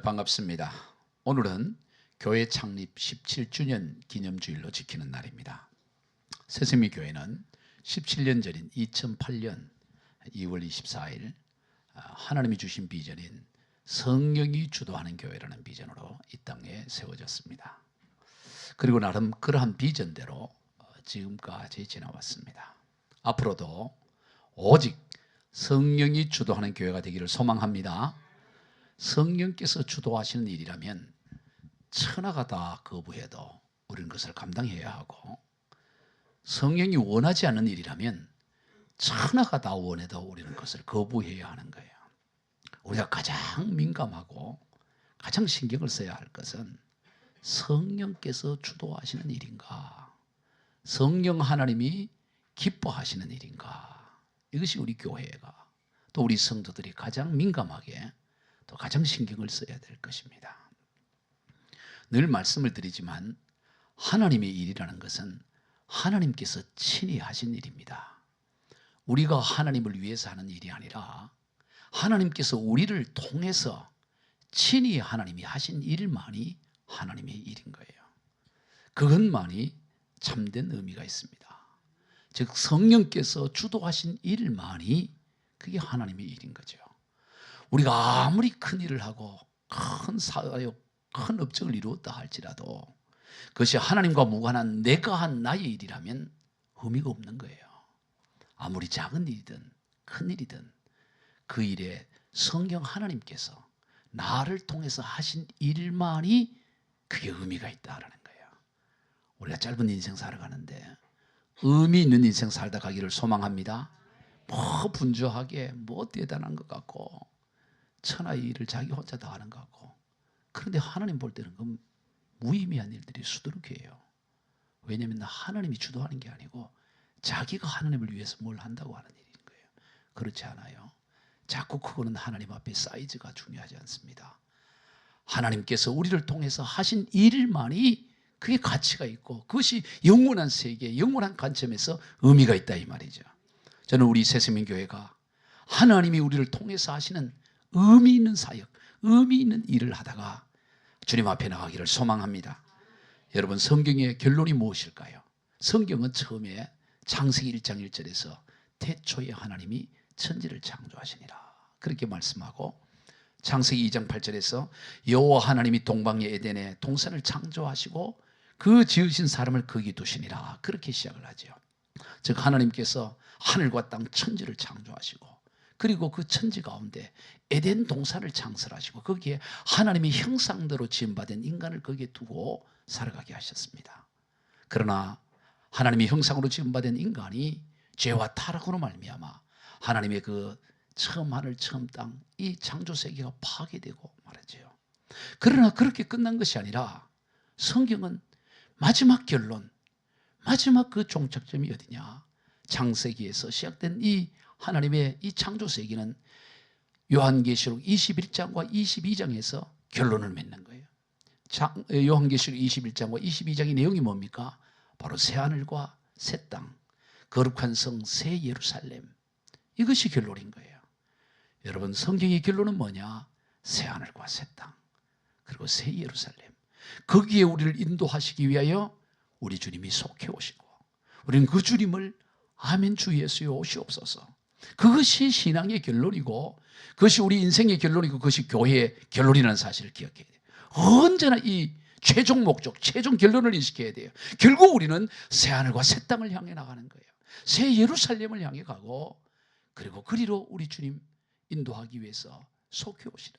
반갑습니다. 오늘은 교회 창립 17주년 기념주일로 지키는 날입니다. 새세미 교회는 17년 전인 2008년 2월 24일 하나님이 주신 비전인 성령이 주도하는 교회라는 비전으로 이 땅에 세워졌습니다. 그리고 나름 그러한 비전대로 지금까지 지나왔습니다. 앞으로도 오직 성령이 주도하는 교회가 되기를 소망합니다. 성령께서 주도하시는 일이라면 천하가 다 거부해도 우리는 그것을 감당해야 하고, 성령이 원하지 않는 일이라면 천하가 다 원해도 우리는 그것을 거부해야 하는 거예요. 우리가 가장 민감하고 가장 신경을 써야 할 것은 성령께서 주도하시는 일인가, 성령 하나님이 기뻐하시는 일인가, 이것이 우리 교회가 또 우리 성도들이 가장 민감하게 또 가장 신경을 써야 될 것입니다. 늘 말씀을 드리지만 하나님의 일이라는 것은 하나님께서 친히 하신 일입니다. 우리가 하나님을 위해서 하는 일이 아니라 하나님께서 우리를 통해서 친히 하나님이 하신 일만이 하나님의 일인 거예요. 그것만이 참된 의미가 있습니다. 즉 성령께서 주도하신 일만이 그게 하나님의 일인 거죠. 우리가 아무리 큰 일을 하고 큰 사역, 큰 업적을 이루었다 할지라도 그것이 하나님과 무관한 내가 한 나의 일이라면 의미가 없는 거예요. 아무리 작은 일이든 큰 일이든 그 일에 성령 하나님께서 나를 통해서 하신 일만이 그게 의미가 있다라는 거예요. 우리가 짧은 인생 살아가는데 의미 있는 인생 살다 가기를 소망합니다. 뭐 분주하게 뭐 대단한 것 같고 천하의 일을 자기 혼자 다 하는 것 같고, 그런데 하나님 볼 때는 그 무의미한 일들이 수두룩해요. 왜냐하면 하나님이 주도하는 게 아니고 자기가 하나님을 위해서 뭘 한다고 하는 일인 거예요. 그렇지 않아요. 작고 크고는 하나님 앞에 사이즈가 중요하지 않습니다. 하나님께서 우리를 통해서 하신 일만이 그게 가치가 있고 그것이 영원한 세계, 영원한 관점에서 의미가 있다 이 말이죠. 저는 우리 새세민교회가 하나님이 우리를 통해서 하시는 의미 있는 사역, 의미 있는 일을 하다가 주님 앞에 나가기를 소망합니다. 여러분, 성경의 결론이 무엇일까요? 성경은 처음에 창세기 1장 1절에서 태초에 하나님이 천지를 창조하시니라 그렇게 말씀하고, 창세기 2장 8절에서 여호와 하나님이 동방의 에덴에 동산을 창조하시고 그 지으신 사람을 거기 두시니라 그렇게 시작을 하죠. 즉 하나님께서 하늘과 땅 천지를 창조하시고 그리고 그 천지 가운데 에덴 동산을 창설하시고 거기에 하나님의 형상대로 지음받은 인간을 거기에 두고 살아가게 하셨습니다. 그러나 하나님의 형상으로 지음받은 인간이 죄와 타락으로 말미암아 하나님의 그 처음 하늘 처음 땅 이 창조 세계가 파괴되고 말이죠. 그러나 그렇게 끝난 것이 아니라 성경은 마지막 결론, 마지막 그 종착점이 어디냐, 창세기에서 시작된 이 하나님의 이 창조 세계는 요한계시록 21장과 22장에서 결론을 맺는 거예요. 요한계시록 21장과 22장의 내용이 뭡니까? 바로 새하늘과 새 땅, 거룩한 성 새 예루살렘, 이것이 결론인 거예요. 여러분, 성경의 결론은 뭐냐? 새하늘과 새 땅, 그리고 새 예루살렘, 거기에 우리를 인도하시기 위하여 우리 주님이 속해 오시고 우리는 그 주님을 아멘 주 예수여 오시옵소서, 그것이 신앙의 결론이고 그것이 우리 인생의 결론이고 그것이 교회의 결론이라는 사실을 기억해야 돼요. 언제나 이 최종 목적, 최종 결론을 인식해야 돼요. 결국 우리는 새하늘과 새 땅을 향해 나가는 거예요. 새 예루살렘을 향해 가고 그리고 그리로 우리 주님 인도하기 위해서 속해 오시라.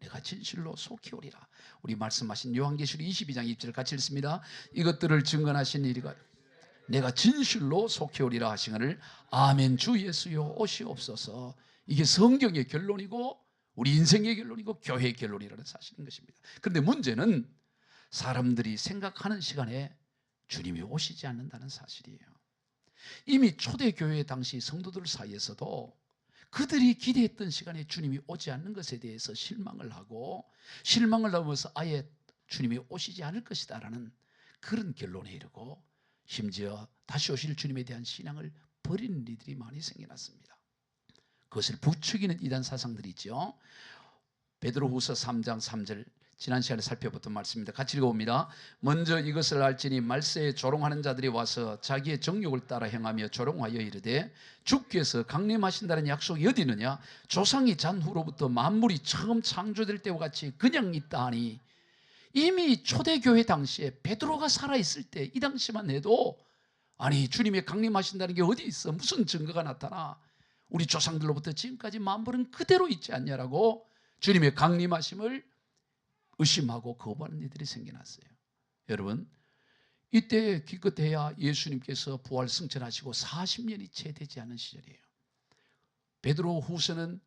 내가 진실로 속히 오리라. 우리 말씀하신 요한계시록 22장 2절 같이 읽습니다. 이것들을 증언하신 이리가 내가 진실로 속히 오리라 하시거늘 아멘 주 예수여 오시옵소서. 이게 성경의 결론이고 우리 인생의 결론이고 교회의 결론이라는 사실인 것입니다. 그런데 문제는 사람들이 생각하는 시간에 주님이 오시지 않는다는 사실이에요. 이미 초대교회 당시 성도들 사이에서도 그들이 기대했던 시간에 주님이 오지 않는 것에 대해서 실망을 하면서 아예 주님이 오시지 않을 것이다 라는 그런 결론에 이르고 심지어 다시 오실 주님에 대한 신앙을 버리는 일들이 많이 생겨났습니다. 그것을 부추기는 이단 사상들이 있죠. 베드로후서 3장 3절 지난 시간에 살펴봤던 말씀입니다. 같이 읽어봅니다. 먼저 이것을 알지니 말세에 조롱하는 자들이 와서 자기의 정욕을 따라 행하며 조롱하여 이르되 주께서 강림하신다는 약속이 어디 있느냐? 조상이 잔 후로부터 만물이 처음 창조될 때와 같이 그냥 있다 하니, 이미 초대교회 당시에 베드로가 살아있을 때 이 당시만 해도 아니 주님의 강림하신다는 게 어디 있어? 무슨 증거가 나타나? 우리 조상들로부터 지금까지 만물은 그대로 있지 않냐라고 주님의 강림하심을 의심하고 거부하는 이들이 생겨났어요. 여러분, 이때 기껏해야 예수님께서 부활 승천하시고 40년이 채 되지 않은 시절이에요. 베드로 후서는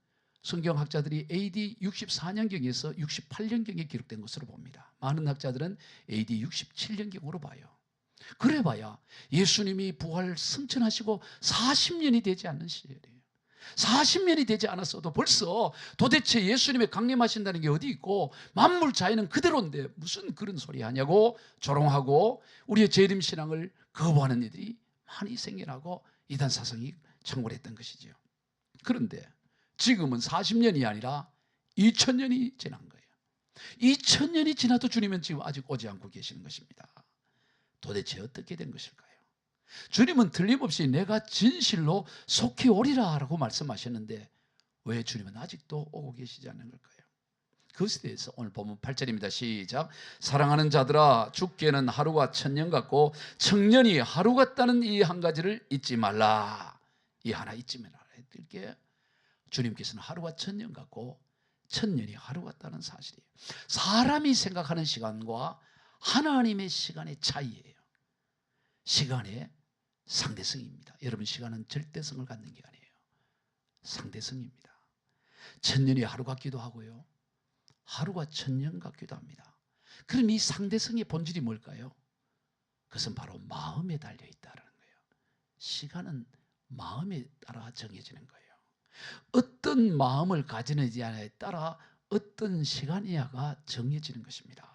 성경학자들이 AD 64년경에서 68년경에 기록된 것으로 봅니다. 많은 학자들은 AD 67년경으로 봐요. 그래봐야 예수님이 부활 승천하시고 40년이 되지 않는 시절이에요. 40년이 되지 않았어도 벌써 도대체 예수님의 강림하신다는 게 어디 있고 만물 자연은 그대로인데 무슨 그런 소리 하냐고 조롱하고 우리의 재림신앙을 거부하는 이들이 많이 생겨나고 이단 사상이 창궐했던 것이죠. 그런데 지금은 40년이 아니라 2000년이 지난 거예요. 2000년이 지나도 주님은 지금 아직 오지 않고 계시는 것입니다. 도대체 어떻게 된 것일까요? 주님은 틀림없이 내가 진실로 속히 오리라 라고 말씀하셨는데 왜 주님은 아직도 오고 계시지 않는 걸까요? 그것에 대해서 오늘 본문 8절입니다. 시작. 사랑하는 자들아, 죽게는 하루가 천년 같고 청년이 하루 같다는 이 한 가지를 잊지 말라. 이 하나 잊지 말라 했을 게 주님께서는 하루가 천년 같고 천년이 하루 같다는 사실이에요. 사람이 생각하는 시간과 하나님의 시간의 차이예요. 시간의 상대성입니다. 여러분, 시간은 절대성을 갖는 게 아니에요. 상대성입니다. 천년이 하루 같기도 하고요, 하루가 천년 같기도 합니다. 그럼 이 상대성의 본질이 뭘까요? 그것은 바로 마음에 달려 있다는 거예요. 시간은 마음에 따라 정해지는 거예요. 어떤 마음을 가지느냐에 따라 어떤 시간이냐가 정해지는 것입니다.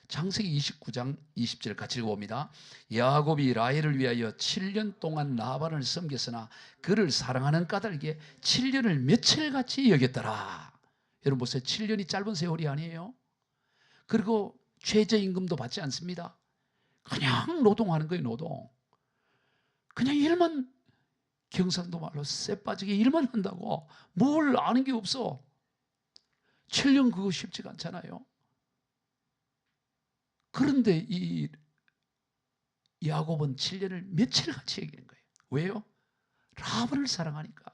창세기 29장 20절 같이 읽어봅니다. 야곱이 라헬을 위하여 7년 동안 라반을 섬겼으나 그를 사랑하는 까닭에 7년을 며칠같이 여겼더라. 여러분 보세요. 7년이 짧은 세월이 아니에요. 그리고 최저임금도 받지 않습니다. 그냥 노동하는 거예요. 노동. 그냥 일만, 경상도 말로 쇠 빠지게 일만 한다고. 뭘 아는 게 없어. 7년 그거 쉽지가 않잖아요. 그런데 이 야곱은 7년을 며칠같이 여기는 거예요. 왜요? 라반을 사랑하니까.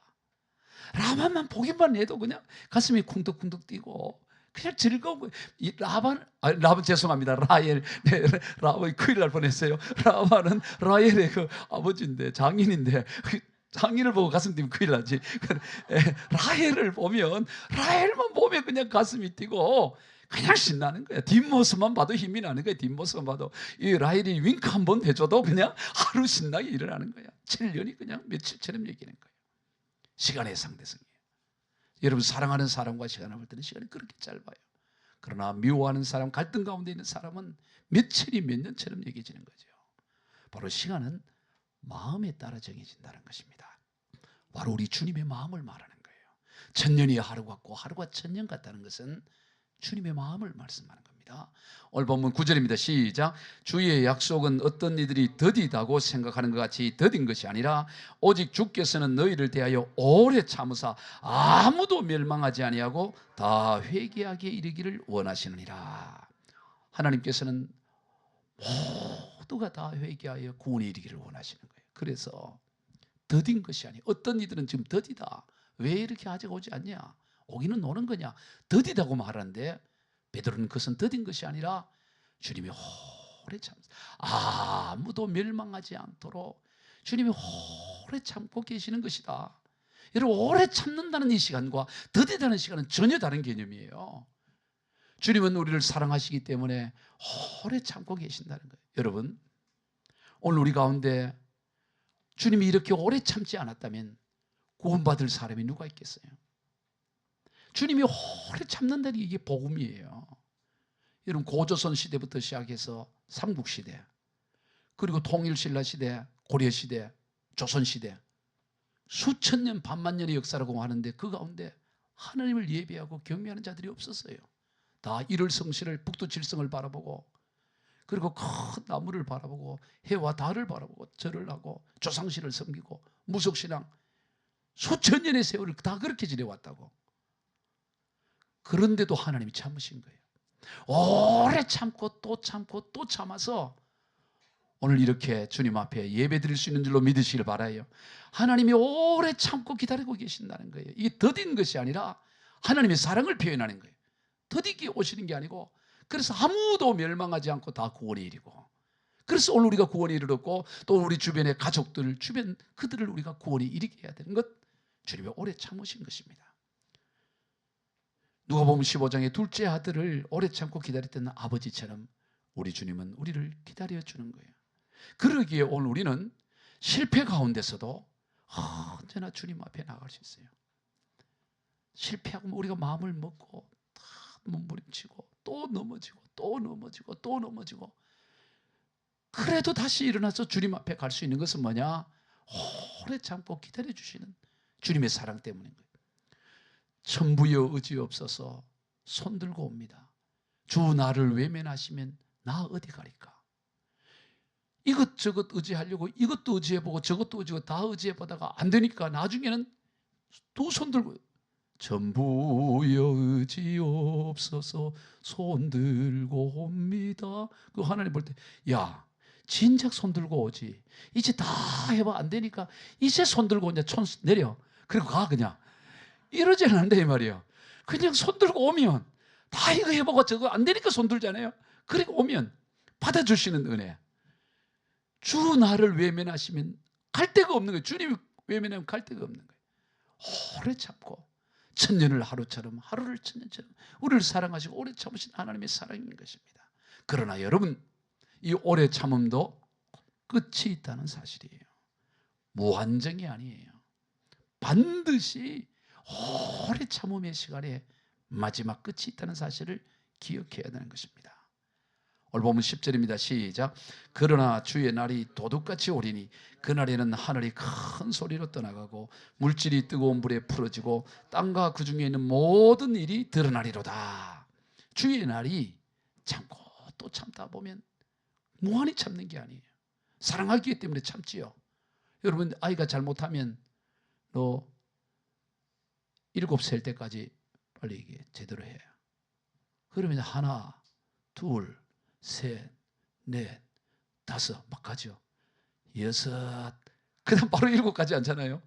라반만 보기만 해도 그냥 가슴이 쿵덕쿵덕 뛰고 그냥 즐거운 거예요. 이 라반 죄송합니다. 라헬. 네, 라반이 큰일 날 뻔했어요. 라반은 라헬의 그 아버지인데, 장인인데 장인을 보고 가슴 뛰면 큰일 나지. 라헬을 보면, 라헬만 보면 그냥 가슴이 뛰고 그냥 신나는 거야. 뒷모습만 봐도 힘이 나는 거야. 뒷모습만 봐도. 이 라헬이 윙크 한번 해줘도 그냥 하루 신나게 일어나는 거야. 7년이 그냥 며칠처럼 얘기하는 거예요. 시간의 상대성이에요. 여러분, 사랑하는 사람과 시간을 볼 때는 시간이 그렇게 짧아요. 그러나 미워하는 사람, 갈등 가운데 있는 사람은 며칠이 몇 년처럼 얘기해지는 거죠. 바로 시간은 마음에 따라 정해진다는 것입니다. 바로 우리 주님의 마음을 말하는 거예요. 천년이 하루 같고 하루가 천년 같다는 것은 주님의 마음을 말씀하는 겁니다. 오늘 본문 9절입니다. 시작. 주의 약속은 어떤 이들이 더디다고 생각하는 것 같이 더딘 것이 아니라 오직 주께서는 너희를 대하여 오래 참으사 아무도 멸망하지 아니하고 다 회개하게 이르기를 원하시느니라. 하나님께서는 모두가 다 회개하여 구원에 이르기를 원하시는 거예요. 그래서 더딘 것이 아니에요. 어떤 이들은 지금 더디다. 왜 이렇게 아직 오지 않냐? 오기는 오는 거냐? 더디다고 말하는데 베드로는 그것은 더딘 것이 아니라 주님이 오래 참으사 아무도 멸망하지 않도록 주님이 오래 참고 계시는 것이다. 여러분, 오래 참는다는 이 시간과 더디다는 시간은 전혀 다른 개념이에요. 주님은 우리를 사랑하시기 때문에 오래 참고 계신다는 거예요. 여러분, 오늘 우리 가운데 주님이 이렇게 오래 참지 않았다면 구원받을 사람이 누가 있겠어요? 주님이 오래 참는다는 게 이게 복음이에요. 여러분, 고조선 시대부터 시작해서 삼국시대, 그리고 통일신라 시대, 고려시대, 조선시대, 수천 년, 반만 년의 역사라고 하는데 그 가운데 하나님을 예배하고 경외하는 자들이 없었어요. 다 일월성실을 북두칠성을 바라보고, 그리고 큰 나무를 바라보고 해와 달을 바라보고 절을 하고 조상신을 섬기고 무속신앙 수천 년의 세월을 다 그렇게 지내왔다고. 그런데도 하나님이 참으신 거예요. 오래 참고 또 참고 또 참아서 오늘 이렇게 주님 앞에 예배 드릴 수 있는 줄로 믿으시길 바라요. 하나님이 오래 참고 기다리고 계신다는 거예요. 이게 더딘 것이 아니라 하나님의 사랑을 표현하는 거예요. 더디게 오시는 게 아니고, 그래서 아무도 멸망하지 않고 다 구원에 이르고, 그래서 오늘 우리가 구원에 이르렀고 또 우리 주변의 가족들, 주변 그들을 우리가 구원에 이르게 해야 되는 것, 주님이 오래 참으신 것입니다. 누가복음 15장의 둘째 아들을 오래 참고 기다렸던 아버지처럼 우리 주님은 우리를 기다려주는 거예요. 그러기에 오늘 우리는 실패 가운데서도 언제나 주님 앞에 나갈 수 있어요. 실패하고 우리가 마음을 먹고 다 몸부림치고 또 넘어지고 또 넘어지고 또 넘어지고, 그래도 다시 일어나서 주님 앞에 갈 수 있는 것은 뭐냐? 오래 참고 기다려주시는 주님의 사랑 때문인 거예요. 천부여 의지없어서 손들고 옵니다. 주 나를 외면하시면 나 어디 가리까? 이것저것 의지하려고 이것도 의지해보고 저것도 의지하고 다 의지해보다가 안 되니까 나중에는 두 손 들고, 전부여 의지없어서 손들고 옵니다. 그 하나님 볼 때, 야 진작 손들고 오지, 이제 다 해봐 안 되니까 이제 손들고 이제 손 내려 그리고 가, 그냥 이러지 않는다 이 말이에요. 그냥 손들고 오면 다 이거 해보고 저거 안 되니까 손들잖아요. 그리고 오면 받아주시는 은혜. 주 나를 외면하시면 갈 데가 없는 거예요. 주님 외면하면 갈 데가 없는 거예요. 오래 참고 천년을 하루처럼 하루를 천년처럼 우리를 사랑하시고 오래 참으신 하나님의 사랑인 것입니다. 그러나 여러분, 이 오래 참음도 끝이 있다는 사실이에요. 무한정이 아니에요. 반드시 오래 참음의 시간에 마지막 끝이 있다는 사실을 기억해야 되는 것입니다. 오늘 보면 10절입니다. 시작. 그러나 주의 날이 도둑같이 오리니 그날에는 하늘이 큰 소리로 떠나가고 물질이 뜨거운 불에 풀어지고 땅과 그 중에 있는 모든 일이 드러나리로다. 주의 날이 참고 또 참다 보면 무한히 참는 게 아니에요. 사랑하기 때문에 참지요. 여러분, 아이가 잘못하면 너 7살 때까지 빨리 이게 제대로 해요. 그러면 하나, 둘, 셋, 넷, 다섯 막 가죠. 여섯, 그다음 바로 7까지 않잖아요.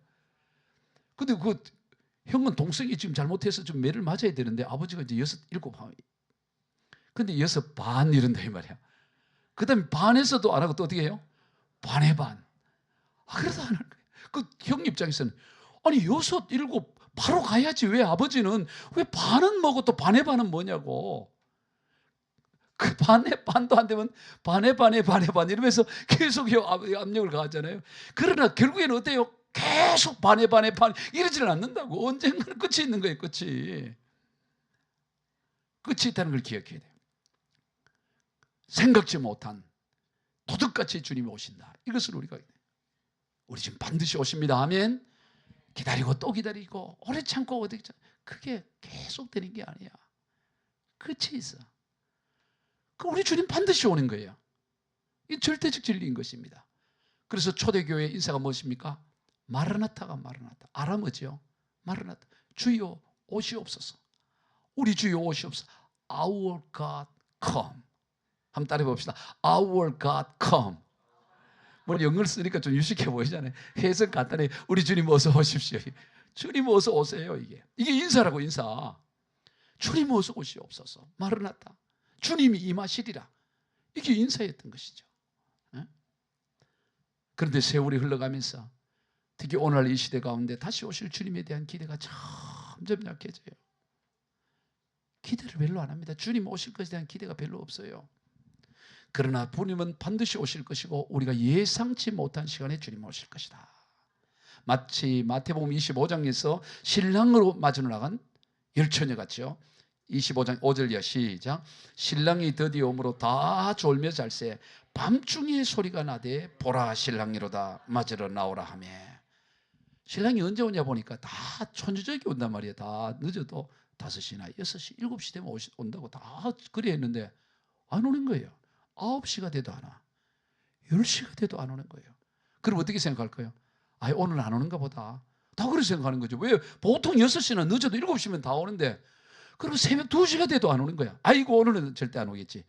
근데 그 형은 동생이 지금 잘못해서 좀 매를 맞아야 되는데 아버지가 이제 6, 7 하면, 근데 6 반 이런다 이 말이야. 그다음에 반에서도 안 하고 또 어떻게 해요? 반의 반. 그래도 안 하는 거예요. 그 형 입장에서는 아니 6, 7 바로 가야지 왜 아버지는 왜 반은 뭐고 또 반의 반은 뭐냐고. 그 반의 반도 안 되면 반의 반의 반의 반 이러면서 계속 압력을 가하잖아요. 그러나 결국에는 어때요? 계속 반의 반의 반 이러지는 않는다고. 언젠가는 끝이 있는 거예요. 끝이 있다는 걸 기억해야 돼요. 생각지 못한 도둑같이 주님이 오신다. 이것을 우리 지금 반드시 오십니다. 아멘. 기다리고 또 기다리고 오래 참고 어디, 그게 계속 되는 게 아니야. 끝이 있어. 우리 주님 반드시 오는 거예요. 이 절대적 진리인 것입니다. 그래서 초대교회의 인사가 무엇입니까? 마르나타가 마르나타. 아람어죠. 마르나타. 주여 오시옵소서. 우리 주여 오시옵소서. Our God come. 한번 따라해 봅시다. Our God come. 뭐 영어를 쓰니까 좀 유식해 보이잖아요. 해석 간단해. 우리 주님 어서 오십시오. 주님 어서 오세요. 이게 인사라고, 인사. 주님 어서 오시옵소서. 마르나타. 주님이 임하시리라. 이게 인사였던 것이죠. 그런데 세월이 흘러가면서 특히 오늘날 이 시대 가운데 다시 오실 주님에 대한 기대가 점점 약해져요. 기대를 별로 안 합니다. 주님 오실 것에 대한 기대가 별로 없어요. 그러나 주님은 반드시 오실 것이고 우리가 예상치 못한 시간에 주님 오실 것이다. 마치 마태복음 25장에서 신랑으로 맞으러 나간 열처녀 같죠. 25장 5절 이하 시작. 신랑이 드디어 오므로 다 졸며 잘새 밤중에 소리가 나되 보라 신랑이로다 맞으러 나오라 하며. 신랑이 언제 오냐 보니까 다 천주적이 온단 말이에요. 다 늦어도 5시나 6시, 7시 되면 온다고 다 그래 했는데 안 오는 거예요. 9시가 돼도 안 와. 10시가 돼도 안 오는 거예요. 그럼 어떻게 생각할까요? 아, 오늘 안 오는가 보다. 다 그렇게 생각하는 거죠. 왜? 보통 6시나 늦어도 7시면 다 오는데 그럼 새벽 2시가 돼도 안 오는 거야. 아이고, 오늘은 절대 안 오겠지.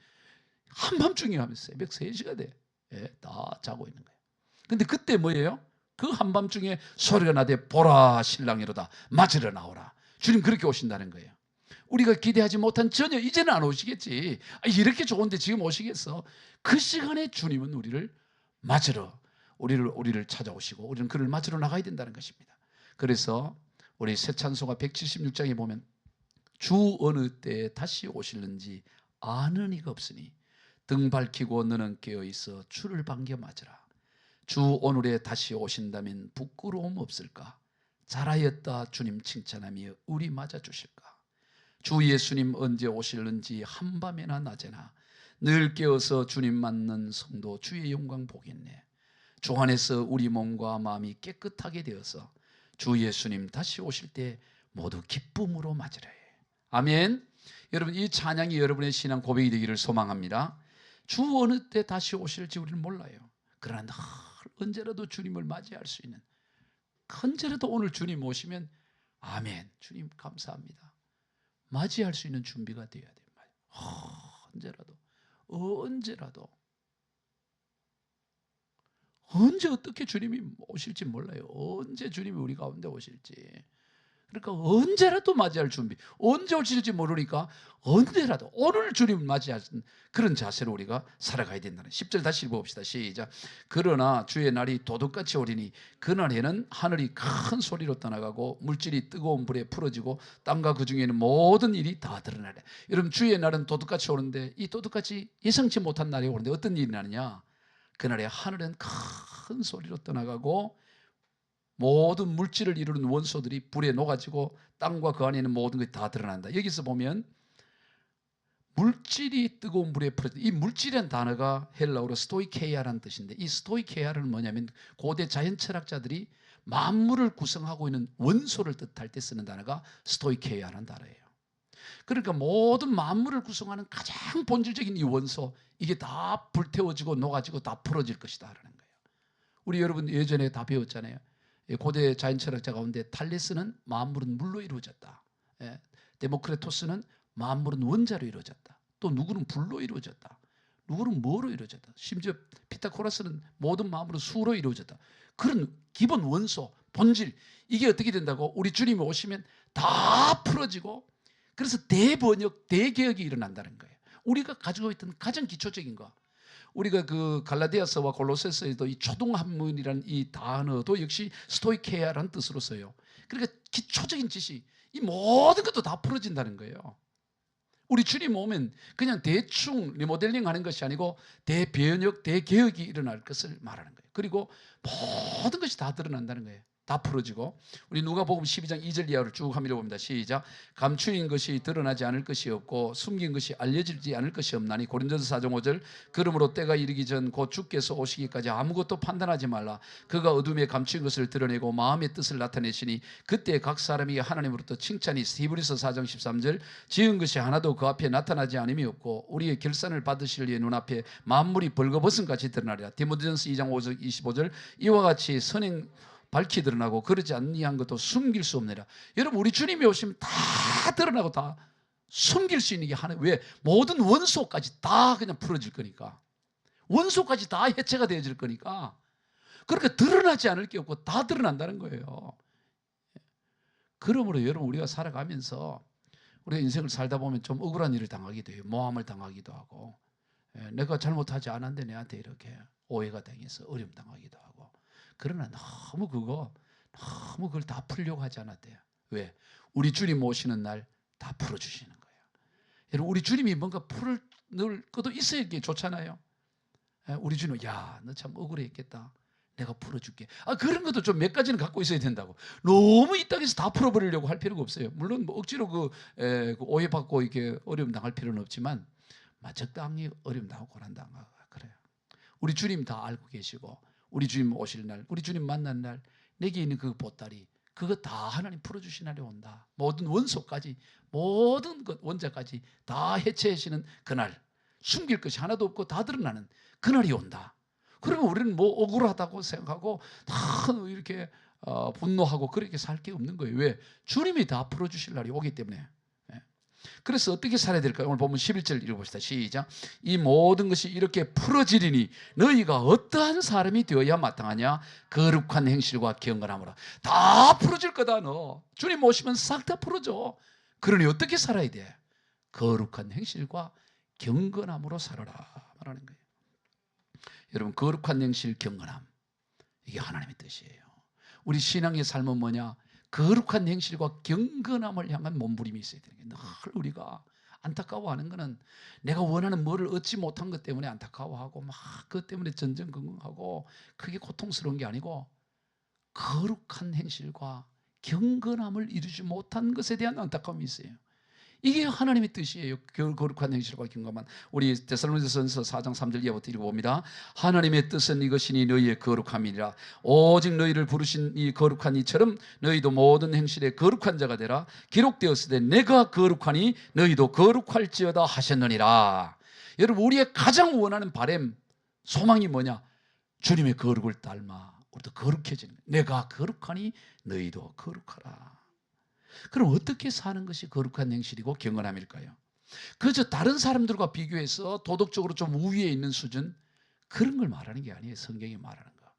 한밤중에 하면 새벽 3시가 돼. 예, 다 자고 있는 거예요. 근데 그때 뭐예요? 그 한밤중에 소리가 나되 보라 신랑이로다 맞으러 나오라. 주님 그렇게 오신다는 거예요. 우리가 기대하지 못한 전혀 이제는 안 오시겠지. 이렇게 좋은데 지금 오시겠어? 그 시간에 주님은 우리를 맞으러 우리를 찾아오시고 우리는 그를 맞으러 나가야 된다는 것입니다. 그래서 우리 새 찬송가 176장에 보면 주 어느 때에 다시 오실는지 아는 이가 없으니 등 밝히고 너는 깨어있어 주를 반겨 맞으라. 주 오늘에 다시 오신다면 부끄러움 없을까? 잘하였다 주님 칭찬하며 우리 맞아주실까? 주 예수님 언제 오실는지 한밤에나 낮에나 늘 깨어서 주님 맞는 성도 주의 영광 보겠네. 주 안에서 우리 몸과 마음이 깨끗하게 되어서 주 예수님 다시 오실 때 모두 기쁨으로 맞으라 해. 아멘. 여러분, 이 찬양이 여러분의 신앙 고백이 되기를 소망합니다. 주 어느 때 다시 오실지 우리는 몰라요. 그러나 늘 언제라도 주님을 맞이할 수 있는, 언제라도 오늘 주님 오시면 아멘, 주님 감사합니다, 맞이할 수 있는 준비가 되어야 돼요. 언제라도 언제 어떻게 주님이 오실지 몰라요. 언제 주님이 우리 가운데 오실지. 그러니까 언제라도 맞이할 준비. 언제 오실지 모르니까 언제라도 오늘 주님을 맞이할 그런 자세로 우리가 살아가야 된다는. 10절 다시 읽어봅시다. 시작. 그러나 주의 날이 도둑같이 오리니 그날에는 하늘이 큰 소리로 떠나가고 물질이 뜨거운 불에 풀어지고 땅과 그 중에 있는 모든 일이 다 드러나래. 여러분, 주의 날은 도둑같이 오는데 이 도둑같이 예상치 못한 날이 오는데 어떤 일이 나느냐? 그날에 하늘은 큰 소리로 떠나가고 모든 물질을 이루는 원소들이 불에 녹아지고 땅과 그 안에 있는 모든 것이 다 드러난다. 여기서 보면 물질이 뜨거운 불에 풀어진다. 이 물질이라는 단어가 헬라어로 스토이케이아라는 뜻인데, 이 스토이케이아는 뭐냐면 고대 자연 철학자들이 만물을 구성하고 있는 원소를 뜻할 때 쓰는 단어가 스토이케이아라는 단어예요. 그러니까 모든 만물을 구성하는 가장 본질적인 이 원소, 이게 다 불태워지고 녹아지고 다 풀어질 것이다 라는 거예요. 우리 여러분 예전에 다 배웠잖아요. 고대 자연 철학자 가운데 탈레스는 만물은 물로 이루어졌다. 데모크리토스는 만물은 원자로 이루어졌다. 또 누구는 불로 이루어졌다. 누구는 뭐로 이루어졌다. 심지어 피타고라스는 모든 만물은 수로 이루어졌다. 그런 기본 원소, 본질, 이게 어떻게 된다고? 우리 주님이 오시면 다 풀어지고, 그래서 대번역, 대개혁이 일어난다는 거예요. 우리가 가지고 있던 가장 기초적인 거, 우리가 그 갈라디아서와 골로새서에도 이 초등학문이라는 이 단어도 역시 스토이케아라는 뜻으로 써요. 그러니까 기초적인 지식, 이 모든 것도 다 풀어진다는 거예요. 우리 주님 오면 그냥 대충 리모델링 하는 것이 아니고 대변혁, 대개혁이 일어날 것을 말하는 거예요. 그리고 모든 것이 다 드러난다는 거예요. 다 풀어지고. 우리 누가복음 12장 2절 이하를 쭉 한번 읽어봅니다. 시작. 감추인 것이 드러나지 않을 것이 없고 숨긴 것이 알려지지 않을 것이 없나니. 고린도서 4장 5절. 그러므로 때가 이르기 전 곧 주께서 오시기까지 아무것도 판단하지 말라. 그가 어둠에 감추인 것을 드러내고 마음의 뜻을 나타내시니 그때 각 사람이 하나님으로부터 칭찬이 있어. 히브리서 4장 13절. 지은 것이 하나도 그 앞에 나타나지 않음이 없고 우리의 결산을 받으실 이의 눈앞에 만물이 벌거벗은 같이 드러나리라. 디모데전서 2장 5절 25절. 이와 같이 선행 밝히 드러나고 그러지 않니한 것도 숨길 수 없느니라. 여러분, 우리 주님이 오시면 다 드러나고 다 숨길 수 있는 게 하나. 왜? 모든 원소까지 다 그냥 풀어질 거니까. 원소까지 다 해체가 되어질 거니까. 그러니까 드러나지 않을 게 없고 다 드러난다는 거예요. 그러므로 여러분, 우리가 살아가면서 우리가 인생을 살다 보면 좀 억울한 일을 당하기도 해요. 모함을 당하기도 하고, 내가 잘못하지 않았는데 내한테 이렇게 오해가 당해서 어려움 당하기도 하고. 그러나 너무 그걸 다 풀려고 하지 않았대요. 왜? 우리 주님 오시는 날 다 풀어주시는 거예요. 여러분, 우리 주님이 뭔가 풀을 것도 있어야 좋잖아요. 우리 주님, 야, 너 참 억울했겠다, 내가 풀어줄게. 그런 것도 좀 몇 가지는 갖고 있어야 된다고. 너무 이 땅에서 다 풀어버리려고 할 필요가 없어요. 물론 뭐 억지로 그 오해받고 이렇게 어려움 당할 필요는 없지만, 적당히 어려움 당하고 고난 당하고 그래요. 우리 주님 다 알고 계시고, 우리 주님 오실 날, 우리 주님 만난 날 내게 있는 그 보따리, 그거 다 하나님 풀어주신 날이 온다. 모든 원소까지, 모든 것 원자까지 다 해체하시는 그날, 숨길 것이 하나도 없고 다 드러나는 그날이 온다. 그러면 우리는 뭐 억울하다고 생각하고 다 이렇게 분노하고 그렇게 살 게 없는 거예요. 왜? 주님이 다 풀어주실 날이 오기 때문에. 그래서 어떻게 살아야 될까요? 오늘 본문 11절 읽어봅시다. 시작. 이 모든 것이 이렇게 풀어지리니 너희가 어떠한 사람이 되어야 마땅하냐? 거룩한 행실과 경건함으로. 다 풀어질 거다. 너 주님 오시면 싹 다 풀어줘. 그러니 어떻게 살아야 돼? 거룩한 행실과 경건함으로 살아라 말하는 거예요. 여러분, 거룩한 행실, 경건함, 이게 하나님의 뜻이에요. 우리 신앙의 삶은 뭐냐? 거룩한 행실과 경건함을 향한 몸부림이 있어야 되는 거예요. 늘 우리가 안타까워하는 것은 내가 원하는 뭐를 얻지 못한 것 때문에 안타까워하고 막 그것 때문에 전전긍긍하고 그게 고통스러운 게 아니고, 거룩한 행실과 경건함을 이루지 못한 것에 대한 안타까움이 있어요. 이게 하나님의 뜻이에요. 거룩한 행실과 경건함. 우리 데살로니가전서 4장 3절 이하부터 읽어봅니다. 하나님의 뜻은 이것이니 너희의 거룩함이니라. 오직 너희를 부르신 이 거룩한 이처럼 너희도 모든 행실에 거룩한 자가 되라. 기록되었으되 내가 거룩하니 너희도 거룩할지어다 하셨느니라. 여러분, 우리의 가장 원하는 바람, 소망이 뭐냐? 주님의 거룩을 닮아 우리도 거룩해지는 거예요. 내가 거룩하니 너희도 거룩하라. 그럼 어떻게 사는 것이 거룩한 행실이고 경건함일까요? 그저 다른 사람들과 비교해서 도덕적으로 좀 우위에 있는 수준, 그런 걸 말하는 게 아니에요. 성경이 말하는 거.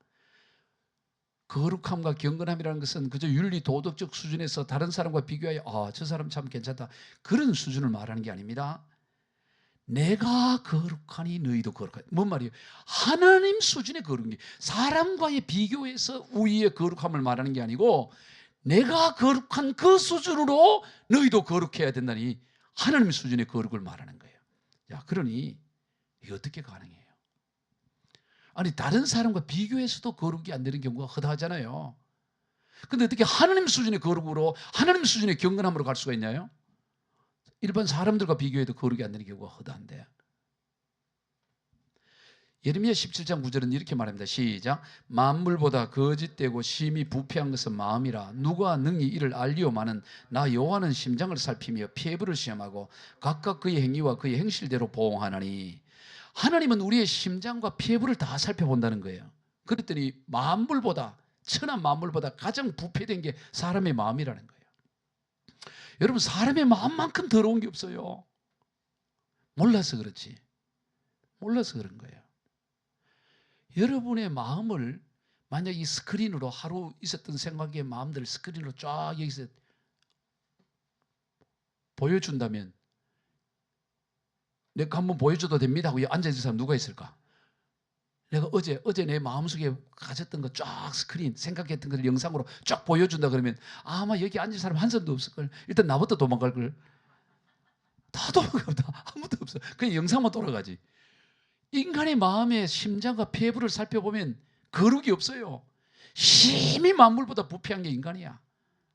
거룩함과 경건함이라는 것은 그저 윤리 도덕적 수준에서 다른 사람과 비교하여 저 사람 참 괜찮다, 그런 수준을 말하는 게 아닙니다. 내가 거룩하니 너희도 거룩하니. 뭔 말이에요? 하나님 수준의 거룩한 게, 사람과의 비교해서 우위의 거룩함을 말하는 게 아니고 내가 거룩한 그 수준으로 너희도 거룩해야 된다니, 하나님 수준의 거룩을 말하는 거예요. 야, 그러니 이게 어떻게 가능해요? 아니, 다른 사람과 비교해서도 거룩이 안 되는 경우가 허다하잖아요. 근데 어떻게 하나님 수준의 거룩으로, 하나님 수준의 경건함으로 갈 수가 있냐요? 일반 사람들과 비교해도 거룩이 안 되는 경우가 허다한데. 예레미야 17장 9절은 이렇게 말합니다. 시작. 만물보다 거짓되고 심히 부패한 것은 마음이라. 누가 능히 이를 알리오마는 나 여호와는 심장을 살피며 폐부를 시험하고 각각 그의 행위와 그의 행실대로 보응하나니. 하나님은 우리의 심장과 폐부를 다 살펴본다는 거예요. 그랬더니 만물보다, 천한 만물보다 가장 부패된 게 사람의 마음이라는 거예요. 여러분, 사람의 마음만큼 더러운 게 없어요. 몰라서 그렇지. 몰라서 그런 거예요. 여러분의 마음을 만약 이 스크린으로, 하루 있었던 생각의 마음들을 스크린으로 쫙 여기서 보여준다면, 내가 한번 보여줘도 됩니다 하고 앉아있는 사람 누가 있을까? 내가 어제 내 마음속에 가졌던 거 쫙 스크린, 생각했던 것을 영상으로 쫙 보여준다 그러면 아마 여기 앉은 사람 한 사람도 없을걸. 일단 나부터 도망갈걸. 다 도망간다. 아무도 없어. 그냥 영상만 돌아가지. 인간의 마음의 심장과 폐부를 살펴보면 거룩이 없어요. 심히 만물보다 부패한 게 인간이야.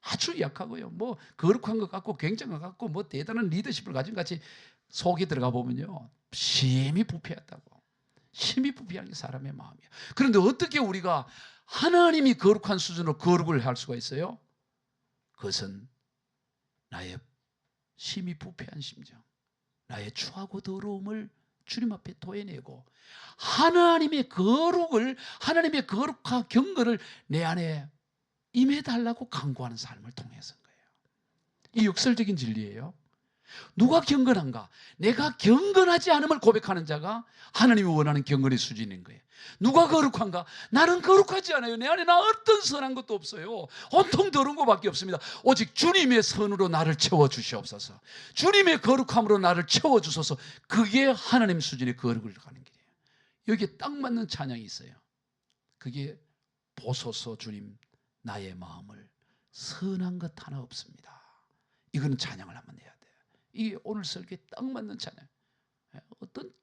아주 약하고요. 뭐 거룩한 것 같고 굉장한 것 같고 뭐 대단한 리더십을 가진 것 같이 속에 들어가 보면요, 심히 부패했다고. 심히 부패한 게 사람의 마음이야. 그런데 어떻게 우리가 하나님이 거룩한 수준으로 거룩을 할 수가 있어요? 그것은 나의 심히 부패한 심정, 나의 추하고 더러움을 주님 앞에 토해내고 하나님의 거룩을, 하나님의 거룩과 경건을 내 안에 임해달라고 간구하는 삶을 통해서인 거예요. 이 역설적인 진리예요. 누가 경건한가? 내가 경건하지 않음을 고백하는 자가 하나님이 원하는 경건의 수준인 거예요. 누가 거룩한가? 나는 거룩하지 않아요. 내 안에 나 어떤 선한 것도 없어요. 온통 더러운 것밖에 없습니다. 오직 주님의 선으로 나를 채워주시옵소서. 주님의 거룩함으로 나를 채워주소서. 그게 하나님 수준의 거룩을 가는 길이에요. 여기에 딱 맞는 찬양이 있어요. 그게 보소서 주님 나의 마음을, 선한 것 하나 없습니다. 이거는 찬양을 한번 해야 돼요. 이게 오늘 설교에 딱 맞는 찬양. 어떤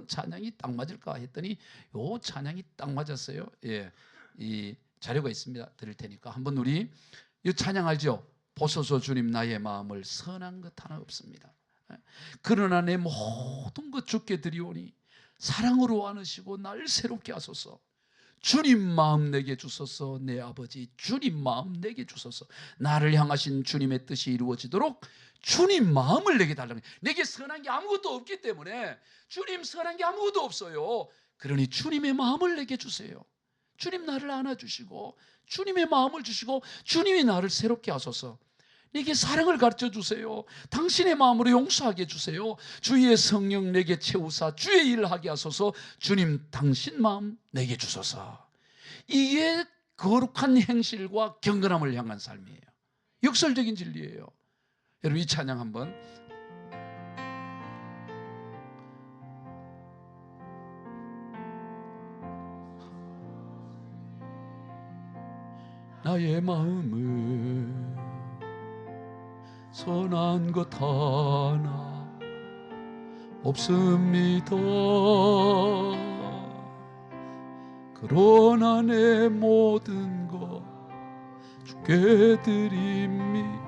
찬양이 딱 맞을까 했더니 요 찬양이 딱 맞았어요. 예, 이 자료가 있습니다. 드릴 테니까 한번 우리 이 찬양 알죠? 보소서 주님 나의 마음을, 선한 것 하나 없습니다. 그러나 내 모든 것 주께 드리오니 사랑으로 안으시고 날 새롭게 하소서. 주님 마음 내게 주소서. 내 아버지 주님 마음 내게 주소서. 나를 향하신 주님의 뜻이 이루어지도록 주님 마음을 내게 달라는 거예요. 내게 선한 게 아무것도 없기 때문에, 주님 선한 게 아무것도 없어요. 그러니 주님의 마음을 내게 주세요. 주님 나를 안아주시고 주님의 마음을 주시고 주님이 나를 새롭게 하소서. 내게 사랑을 가르쳐 주세요. 당신의 마음으로 용서하게 해주세요. 주의 성령 내게 채우사 주의 일을 하게 하소서. 주님 당신 마음 내게 주소서. 이게 거룩한 행실과 경건함을 향한 삶이에요. 역설적인 진리예요. 여러분 이 찬양 한번 나의 마음을 선한 것 하나 없습니다. 그러나 내 모든 것 주께 드립니다.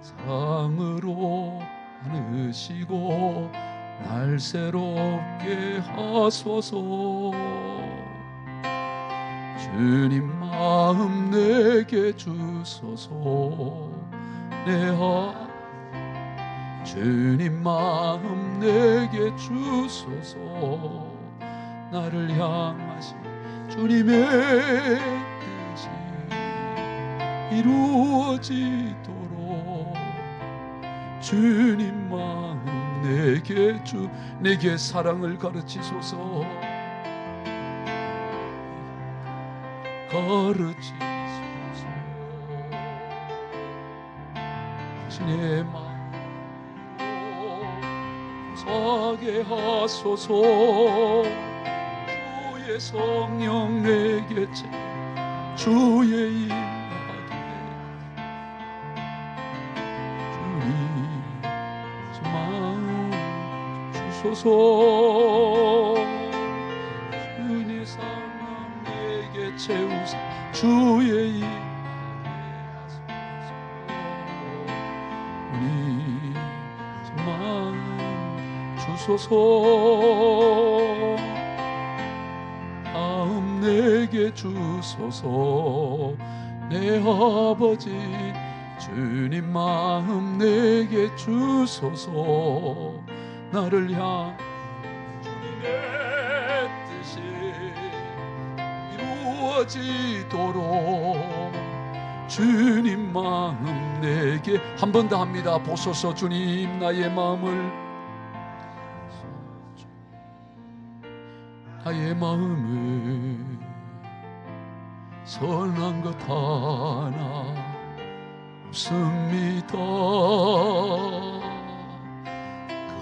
사랑으로 안으시고 날 새롭게 하소서. 주님 마음 내게 주소서. 주님 마음 내게 주소서. 나를 향하신 주님의 뜻이 이루어지도록 주님 마음 내게 사랑을 가르치소서. 당신의 마음으로 사게 하소서. 주의 성령 내게 주의 일하게 주님 마음 주소서. 주의 성령 내게 채우사 주의 일하게 하소서. 주님 마음 주소서. 마음 내게 주소서. 내 아버지 주님 마음 내게 주소서. 나를 향 주님의 뜻이 이루어지도록 주님 마음 내게 한 번 더 합니다. 보소서. 주님 나의 마음을 나의 마음을 선한 것 하나 없습니다.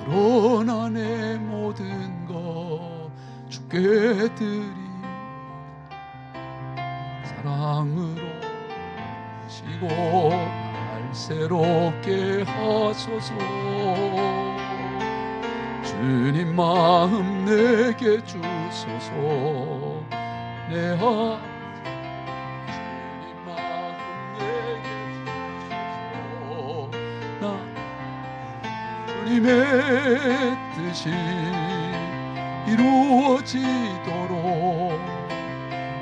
그러나 내 모든 것 주께 드립니다. 사랑으로 하시고 날 새롭게 하소서. 주님 마음 내게 주소서. 내 주님 마음 내게 주소서. 나 주님의 뜻이 이루어지도록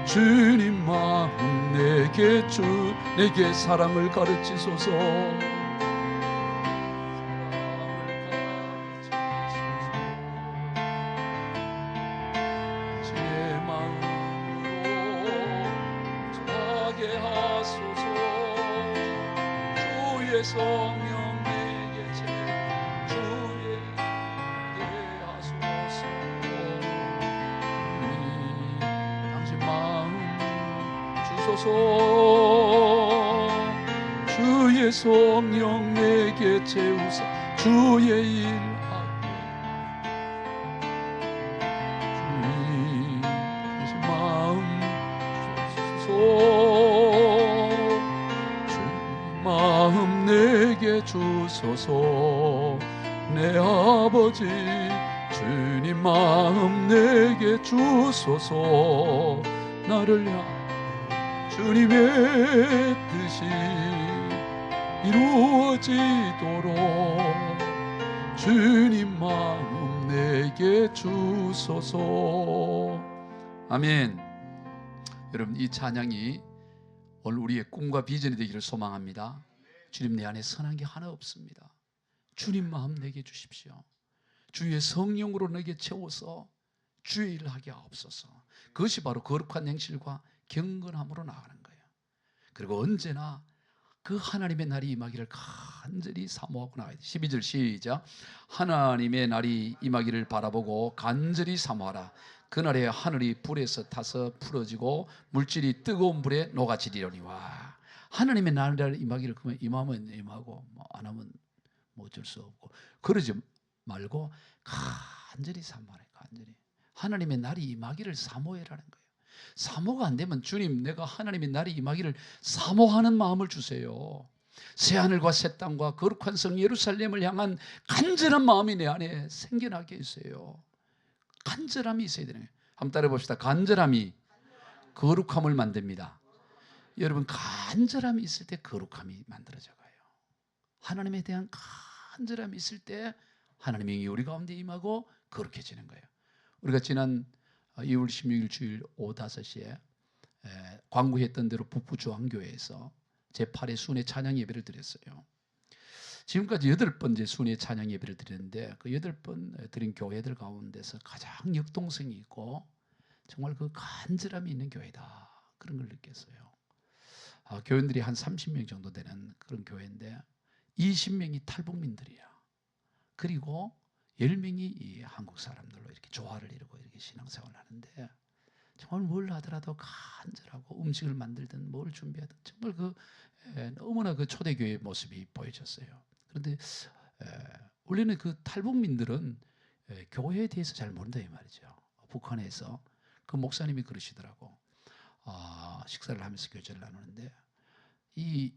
주님 마음 내게 사랑을 가르치소서. 성령 내게 주의 하소서. 당신 마음 주소서. 주의 성령 내게 채우사 주의 일하게 주님 당신 마음 주소서. 마음 내게 주소서. 내 아버지 주님 마음 내게 주소서. 나를 향 주님의 뜻이 이루어지도록 주님 마음 내게 주소서. 아멘. 여러분, 이 찬양이 오늘 우리의 꿈과 비전이 되기를 소망합니다. 주님, 내 안에 선한 게 하나 없습니다. 주님 마음 내게 주십시오. 주의 성령으로 내게 채워서 주의 일을 하게 하옵소서. 그것이 바로 거룩한 행실과 경건함으로 나가는 거예요. 그리고 언제나 그 하나님의 날이 임하기를 간절히 사모하고 나가야 돼요. 12절 시작. 하나님의 날이 임하기를 바라보고 간절히 사모하라. 그날에 하늘이 불에서 타서 풀어지고 물질이 뜨거운 불에 녹아지리로니와. 하나님의 날이 임하기를, 그러면 임하면 임하고 뭐 안 하면 뭐 어쩔 수 없고, 그러지 말고 간절히 사모하라. 간절히 하나님의 날이 임하기를 사모해라는 거예요. 사모가 안 되면 주님, 내가 하나님의 날이 임하기를 사모하는 마음을 주세요. 새하늘과 새 땅과 거룩한 성 예루살렘을 향한 간절한 마음이 내 안에 생겨나게 해주세요. 간절함이 있어야 되는 거예요. 한번 따라해 봅시다. 간절함이 거룩함을 만듭니다. 여러분, 간절함이 있을 때 거룩함이 만들어져 가요. 하나님에 대한 간절함이 있을 때 하나님이 우리 가운데 임하고 거룩해지는 거예요. 우리가 지난 2월 16일 주일 오후 5시에 광고했던 대로 북부중앙교회에서 제8회 순회 찬양 예배를 드렸어요. 지금까지 8번째 순회 찬양 예배를 드렸는데, 그 8번 드린 교회들 가운데서 가장 역동성이 있고 정말 그 간절함이 있는 교회다, 그런 걸 느꼈어요. 교인들이 한 30명 정도 되는 그런 교회인데 20명이 탈북민들이야. 그리고 10명이 이 한국 사람들로 이렇게 조화를 이루고 이렇게 신앙생활을 하는데, 정말 뭘 하더라도 간절하고 음식을 만들든 뭘 준비하든 정말 너무나 그 초대교회의 모습이 보여졌어요. 그런데 원래는 그 탈북민들은 교회에 대해서 잘 모른다 이 말이죠. 북한에서 그 목사님이 그러시더라고. 식사를 하면서 교제를 나누는데 이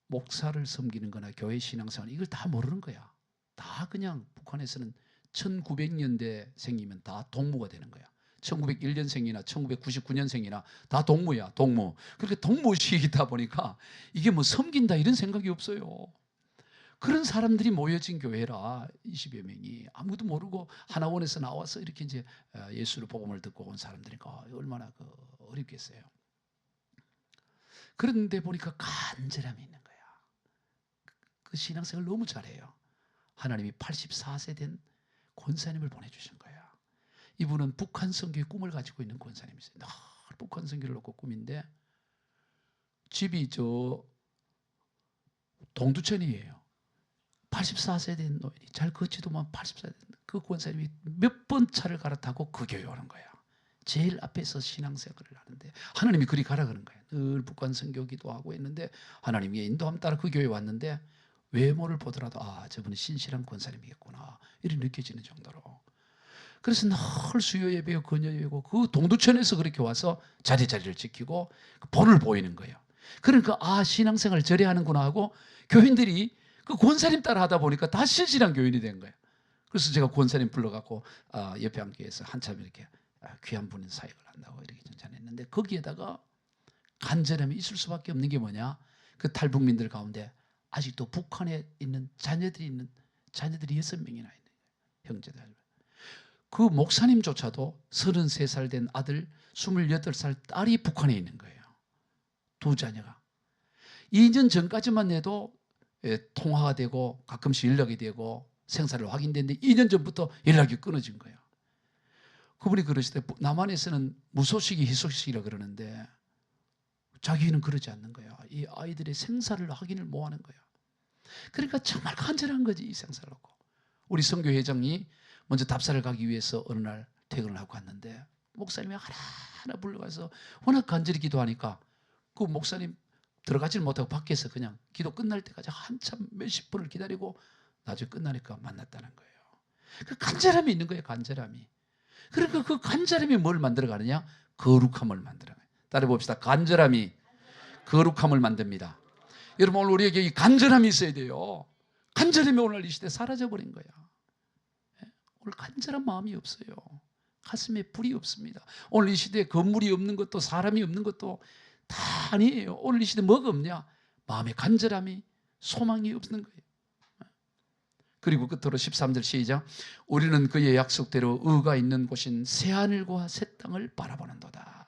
목사를 섬기는 거나 교회 신앙생활 이걸 다 모르는 거야. 다 그냥 북한에서는 1900년대생이면 다 동무가 되는 거야. 1901년생이나 1999년생이나 다 동무야, 동무. 그렇게 동무식이다 보니까 이게 뭐 섬긴다 이런 생각이 없어요. 그런 사람들이 모여진 교회라 20여 명이 아무도 모르고 하나원에서 나와서 이렇게 이제 예수를 복음을 듣고 온 사람들이니까 얼마나 어렵겠어요. 그런데 보니까 간절함이 있는 거야. 그 신앙생활을 너무 잘해요. 하나님이 84세 된 권사님을 보내주신 거야. 이분은 북한 선교의 꿈을 가지고 있는 권사님이세요. 늘 북한 선교를 놓고 꿈인데 집이 동두천이에요. 84세 된 노인이 잘 걷지도만 84세 된 그 권사님이 몇 번 차를 갈아타고 그 교회 오는 거야. 제일 앞에서 신앙생활을 하는데 하나님이 그리 가라 그런 거예요. 늘 북한 선교 기도하고 있는데 하나님의 인도함 따라 그 교회에 왔는데 외모를 보더라도 저분은 신실한 권사님이겠구나 이렇게 느껴지는 정도로. 그래서 늘 수요 예배고 권여 예배고 그 동두천에서 그렇게 와서 자리를 지키고 본을 보이는 거예요. 그러니까 신앙생활 저래 하는구나 하고 교인들이 그 권사님 따라 하다 보니까 다 신실한 교인이 된 거예요. 그래서 제가 권사님 불러갖고 옆에 함께해서 한참 이렇게 귀한 분인 사역을 한다고 이렇게 전했는데, 거기에다가 간절함이 있을 수밖에 없는 게 뭐냐, 그 탈북민들 가운데 아직도 북한에 있는 자녀들이 6명이나 있는 거예요. 형제들. 그 목사님조차도 33살 된 아들, 28살 딸이 북한에 있는 거예요. 두 자녀가. 2년 전까지만 해도 통화가 되고 가끔씩 연락이 되고 생사를 확인됐는데 2년 전부터 연락이 끊어진 거예요. 그분이 그러실 때 남한에서는 무소식이 희소식이라 그러는데 자기는 그러지 않는 거야. 이 아이들의 생사를 확인을 못 하는 거야. 그러니까 정말 간절한 거지, 이 생사를 놓고. 우리 선교회장이 먼저 답사를 가기 위해서 어느 날 퇴근을 하고 갔는데 목사님이 하나하나 불러가서 워낙 간절히 기도하니까 그 목사님 들어가지는 못하고 밖에서 그냥 기도 끝날 때까지 한참 몇십 분을 기다리고 나중에 끝나니까 만났다는 거예요. 그 간절함이 있는 거예요, 간절함이. 그러니까 그 간절함이 뭘 만들어가느냐? 거룩함을 만들어가요. 따라 봅시다. 간절함이 거룩함을 만듭니다. 여러분, 오늘 우리에게 이 간절함이 있어야 돼요. 간절함이 오늘 이 시대에 사라져버린 거야. 오늘 간절한 마음이 없어요. 가슴에 불이 없습니다. 오늘 이 시대에 건물이 없는 것도 사람이 없는 것도 다 아니에요. 오늘 이 시대에 뭐가 없냐? 마음에 간절함이, 소망이 없는 거예요. 그리고 끝으로 13절 시작. 우리는 그의 약속대로 의가 있는 곳인 새하늘과 새 땅을 바라보는도다.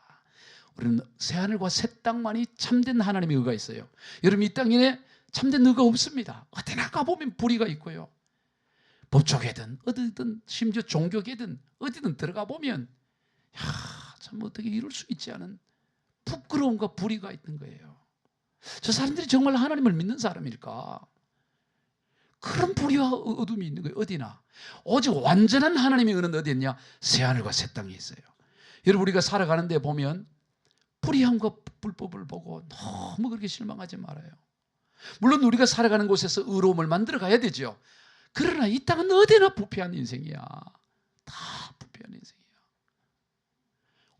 우리는 새하늘과 새 땅만이 참된 하나님의 의가 있어요. 여러분, 이 땅에 참된 의가 없습니다. 어디나 가보면 불의가 있고요, 법조계든 어디든 심지어 종교계든 어디든 들어가 보면 참 어떻게 이럴 수 있지 않은 부끄러움과 불의가 있는 거예요. 저 사람들이 정말 하나님을 믿는 사람일까? 그런 불의와 어둠이 있는 거예요. 어디나. 오직 완전한 하나님의 의는 어디 있냐? 새하늘과 새 땅에 있어요. 여러분, 우리가 살아가는데 보면 불의함과 불법을 보고 너무 그렇게 실망하지 말아요. 물론 우리가 살아가는 곳에서 의로움을 만들어 가야 되죠. 그러나 이 땅은 어디나 부패한 인생이야. 다 부패한 인생이야.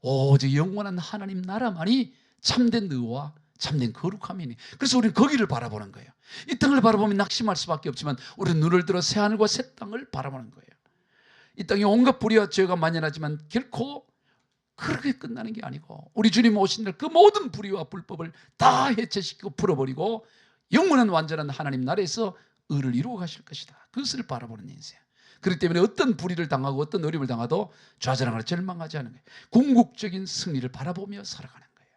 오직 영원한 하나님 나라만이 참된 의와 참된 거룩함이니. 그래서 우리는 거기를 바라보는 거예요. 이 땅을 바라보면 낙심할 수밖에 없지만 우리는 눈을 들어 새하늘과 새 땅을 바라보는 거예요. 이 땅에 온갖 불의와 죄가 만연하지만 결코 그렇게 끝나는 게 아니고, 우리 주님 오신 날 그 모든 불의와 불법을 다 해체시키고 풀어버리고 영원한 완전한 하나님 나라에서 의를 이루어 가실 것이다. 그것을 바라보는 인생. 그렇기 때문에 어떤 불의를 당하고 어떤 어려움을 당하도 좌절하거나 절망하지 않은 거예요. 궁극적인 승리를 바라보며 살아가는 거예요.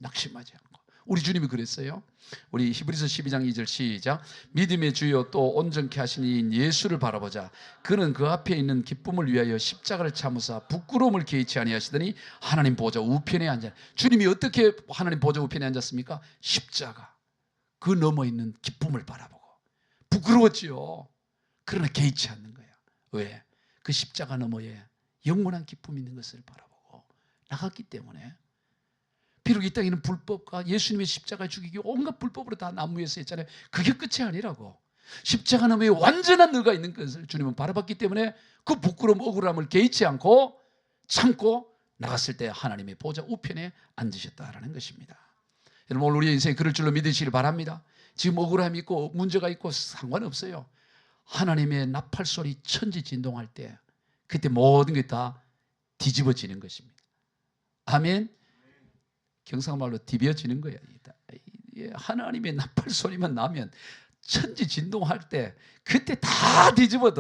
낙심하지 않고. 우리 주님이 그랬어요. 우리 히브리서 12장 2절 시작. 믿음의 주요 또 온전케 하신 이인 예수를 바라보자. 그는 그 앞에 있는 기쁨을 위하여 십자가를 참으사 부끄러움을 개의치 아니하시더니 하나님 보좌 우편에 앉아. 주님이 어떻게 하나님 보좌 우편에 앉았습니까? 십자가, 그 넘어 있는 기쁨을 바라보고. 부끄러웠지요. 그러나 개의치 않는 거야. 왜? 그 십자가 너머에 영원한 기쁨이 있는 것을 바라보고 나갔기 때문에. 비록 이 땅에는 불법과 예수님의 십자가 죽이기 온갖 불법으로 다 나무에서 했잖아요. 그게 끝이 아니라고. 십자가 너머에 완전한 의가 있는 것을 주님은 바라봤기 때문에 그 부끄러움, 억울함을 개의치 않고 참고 나갔을 때 하나님의 보좌 우편에 앉으셨다라는 것입니다. 여러분, 오늘 우리의 인생이 그럴 줄로 믿으시길 바랍니다. 지금 억울함이 있고 문제가 있고 상관없어요. 하나님의 나팔 소리 천지진동할 때 그때 모든 게 다 뒤집어지는 것입니다. 아멘. 경상말로 디벼지는 거야. 하나님의 나팔 소리만 나면 천지진동할 때 그때 다 뒤집어.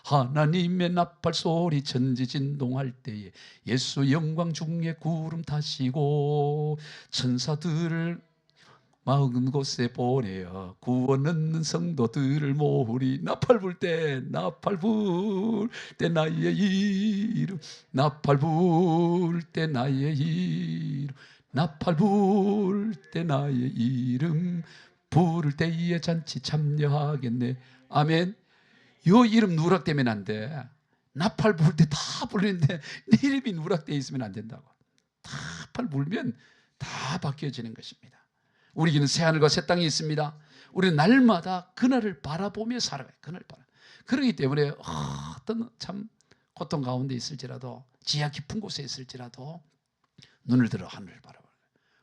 하나님의 나팔 소리 천지진동할 때에 예수 영광 중에 구름 타시고 천사들을 마음 곳에 보내어 구원 얻는 성도들을 모으리. 나팔 불 때 나의 이름, 나팔 불 때 나의 이름, 나팔 불 때 나의 이름, 부를 때에 잔치 참여하겠네. 아멘. 요 이름 누락되면 안 돼. 나팔 부를 때 다 부르는데 내 이름이 누락되어 있으면 안 된다고. 나팔 불면 다 바뀌어지는 것입니다. 우리에게는 새하늘과 새 땅이 있습니다. 우리는 날마다 그날을 바라보며 살아가요. 그날 바라. 그렇기 때문에 어떤 참 고통 가운데 있을지라도, 지하 깊은 곳에 있을지라도 눈을 들어 하늘을 바라봐요.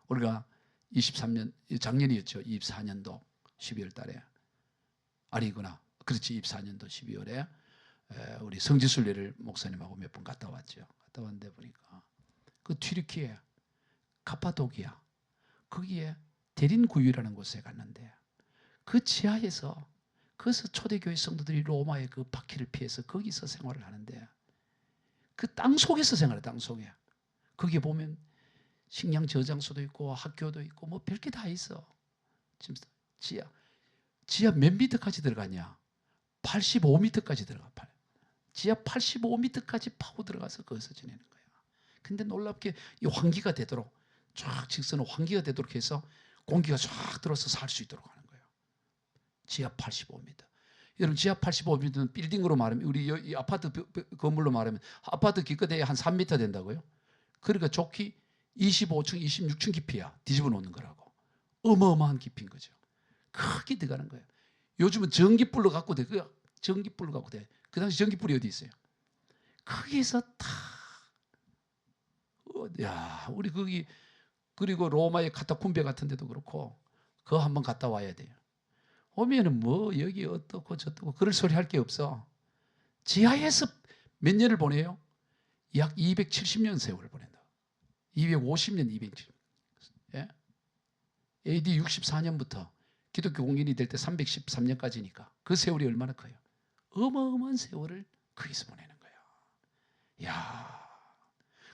우리가 23년, 작년이었죠. 24년도 12월 달에. 아니구나. 그렇지. 24년도 12월에 우리 성지순례를 목사님하고 몇 번 갔다 왔죠. 갔다 왔는데 보니까 그 튀르키예, 카파도키아, 거기에 대린구유라는 곳에 갔는데 그 지하에서, 거기서 초대교회 성도들이 로마의 그 바퀴를 피해서 거기서 생활을 하는데 그 땅 속에서 생활해. 땅 속에. 거기에 보면 식량 저장소도 있고 학교도 있고 뭐 별게 다 있어. 지금 지하 몇 미터까지 들어가냐? 85미터까지 들어가. 지하 85미터까지 파고 들어가서 거기서 지내는 거야. 근데 놀랍게 이 환기가 되도록, 쫙 직선은 환기가 되도록 해서 공기가 쫙 들어서 살 수 있도록 하는 거예요. 지하 85m. 여러분, 지하 85m는 빌딩으로 말하면, 우리 이 아파트 건물로 말하면 아파트 기껏해야 한 3m 된다고요. 그러니까 좋기 25층, 26층 깊이야. 뒤집어 놓는 거라고. 어마어마한 깊이인 거죠. 크게 들어가는 거예요. 요즘은 전기불로 갖고 돼. 전기불로 갖고 돼. 그 당시 전기불이 어디 있어요? 거기서 다, 야, 우리 거기, 그리고 로마의 카타콤베 같은 데도 그렇고 그거 한번 갔다 와야 돼요. 오면은 뭐 여기 어떻고 저떻고 그럴 소리 할 게 없어. 지하에서 몇 년을 보내요? 약 270년 세월을 보낸다. 250년, 270년. 예? AD 64년부터 기독교 공인이 될 때 313년까지니까 그 세월이 얼마나 커요. 어마어마한 세월을 거기서 보내는 거예요. 야,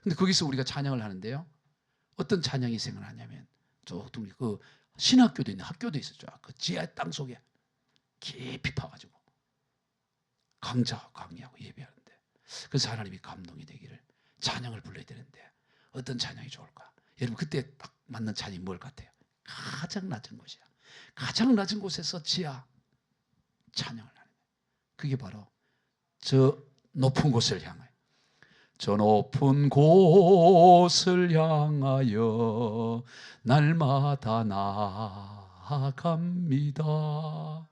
근데 거기서 우리가 찬양을 하는데요, 어떤 찬양이 생각나냐면 저기 그 신학교도 있는 학교도 있었죠. 그 지하 땅 속에 깊이 파가지고 강의하고 예배하는데, 그래서 하나님이 감동이 되기를 찬양을 불러야 되는데 어떤 찬양이 좋을까? 여러분 그때 딱 맞는 찬양이 뭘 같아요? 가장 낮은 곳이야. 가장 낮은 곳에서 지하 찬양을 하는 거예요. 그게 바로 저 높은 곳을 향하여, 저 높은 곳을 향하여 날마다 나아갑니다.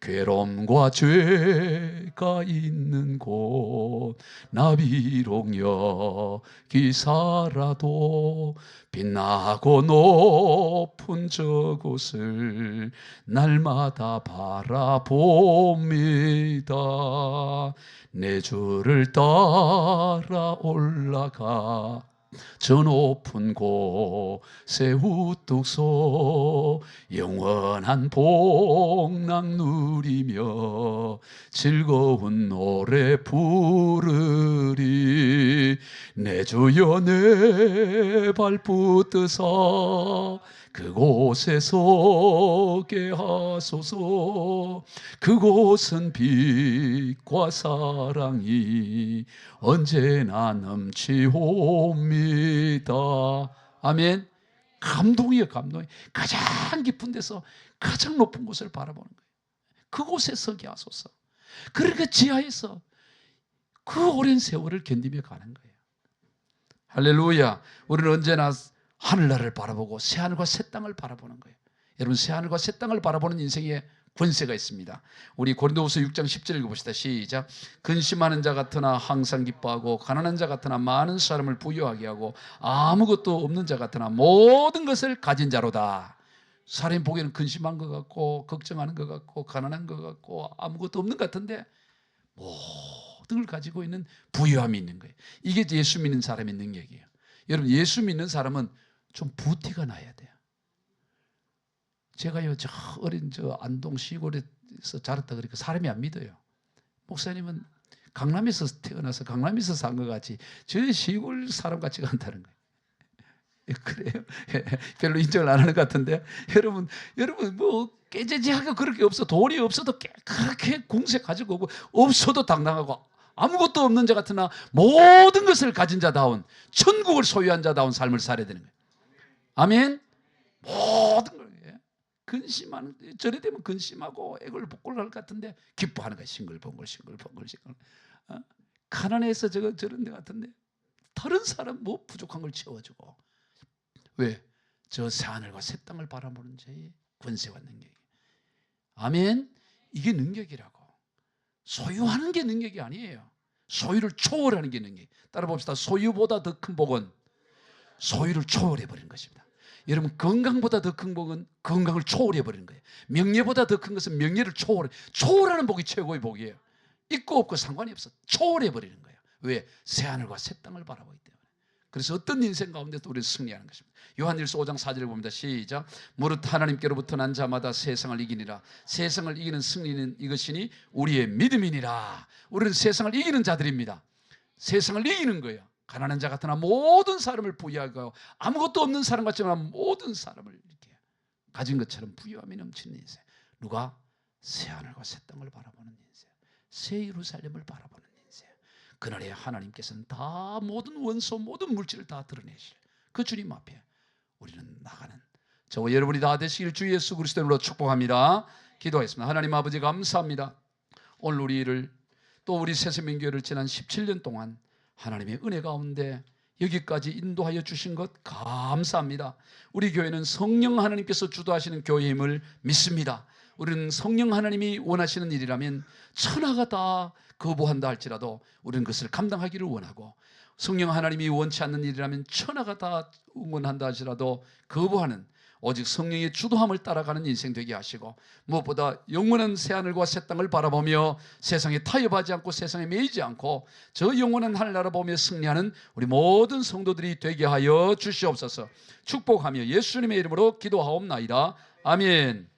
괴로움과 죄가 있는 곳 나 비록 여기 살아도 빛나고 높은 저곳을 날마다 바라봅니다. 내 주를 따라 올라가 저 높은 곳에 우뚝 서 영원한 복락 누리며 즐거운 노래 부르리. 내 주여 내 발붙드사 그곳에 서게 하소서. 그곳은 빛과 사랑이 언제나 넘치옵니다. 아멘. 감동이에요, 감동이. 가장 깊은 데서 가장 높은 곳을 바라보는 거예요. 그곳에 서게 하소서. 그러니까 지하에서 그 오랜 세월을 견디며 가는 거예요. 할렐루야. 우리는 언제나 하늘나라를 바라보고 새하늘과 새 땅을 바라보는 거예요. 여러분, 새하늘과 새 땅을 바라보는 인생에 권세가 있습니다. 우리 고린도후서 6장 10절 읽어봅시다. 시작. 근심하는 자 같으나 항상 기뻐하고 가난한 자 같으나 많은 사람을 부유하게 하고 아무것도 없는 자 같으나 모든 것을 가진 자로다. 사람이 보기에는 근심한 것 같고 걱정하는 것 같고 가난한 것 같고 아무것도 없는 것 같은데 모든 걸 가지고 있는 부유함이 있는 거예요. 이게 예수 믿는 사람의 능력이에요. 여러분, 예수 믿는 사람은 좀 부티가 나야 돼요. 제가요, 저 어린 저 안동 시골에서 자랐다 그러니까 사람이 안 믿어요. 목사님은 강남에서 태어나서 강남에서 산 것 같이 저 시골 사람 같지가 않다는 거예요. 그래요? 별로 인정을 안 하는 것 같은데, 여러분 뭐 깨재재하게 그렇게 없어. 돈이 없어도 그렇게 공세 가지고 오고 없어도 당당하고 아무것도 없는 자 같으나 모든 것을 가진 자다운 천국을 소유한 자다운 삶을 살아야 되는 거예요. 아멘. 모든 걸 근심하는, 저래 되면 근심하고 애걸복걸 할 것 같은데 기뻐하는 거예요. 싱글벙글. 가난해서 저런 데 같은데 다른 사람 뭐 부족한 걸 채워주고. 왜? 저 새하늘과 새 땅을 바라보는 자의 권세와 능력이. 아멘. 이게 능력이라고. 소유하는 게 능력이 아니에요. 소유를 초월하는 게 능력. 따라 봅시다. 소유보다 더 큰 복은 소유를 초월해버리는 것입니다. 여러분, 건강보다 더 큰 복은 건강을 초월해버리는 거예요. 명예보다 더 큰 것은 명예를 초월하는 복이 최고의 복이에요. 있고 없고 상관이 없어. 초월해버리는 거예요. 왜? 새하늘과 새 땅을 바라보기 때문에. 그래서 어떤 인생 가운데도 우리는 승리하는 것입니다. 요한일서 5장 4절을 봅니다. 시작. 무릇 하나님께로부터 난 자마다 세상을 이기니라. 세상을 이기는 승리는 이것이니 우리의 믿음이니라. 우리는 세상을 이기는 자들입니다. 세상을 이기는 거예요. 가난한 자 같으나 모든 사람을 부유하고 아무것도 없는 사람 같지만 모든 사람을 이렇게 가진 것처럼 부유함이 넘치는 인생. 누가? 새하늘과 새 땅을 바라보는 인생, 새 예루살렘을 바라보는 인생. 그날에 하나님께서는 다 모든 원소 모든 물질을 다 드러내실 그 주님 앞에 우리는 나가는 저와 여러분이 다 되시길 주 예수 그리스도로 축복합니다. 기도하겠습니다. 하나님 아버지, 감사합니다. 오늘 우리를 또 우리 새세민교회를 지난 17년 동안 하나님의 은혜 가운데 여기까지 인도하여 주신 것 감사합니다. 우리 교회는 성령 하나님께서 주도하시는 교회임을 믿습니다. 우리는 성령 하나님이 원하시는 일이라면 천하가 다 거부한다 할지라도 우리는 그것을 감당하기를 원하고, 성령 하나님이 원치 않는 일이라면 천하가 다 응원한다 할지라도 거부하는 오직 성령의 주도함을 따라가는 인생 되게 하시고, 무엇보다 영원한 새하늘과 새 땅을 바라보며 세상에 타협하지 않고 세상에 매이지 않고 저 영원한 하늘나라 보며 승리하는 우리 모든 성도들이 되게 하여 주시옵소서. 축복하며 예수님의 이름으로 기도하옵나이다. 아멘.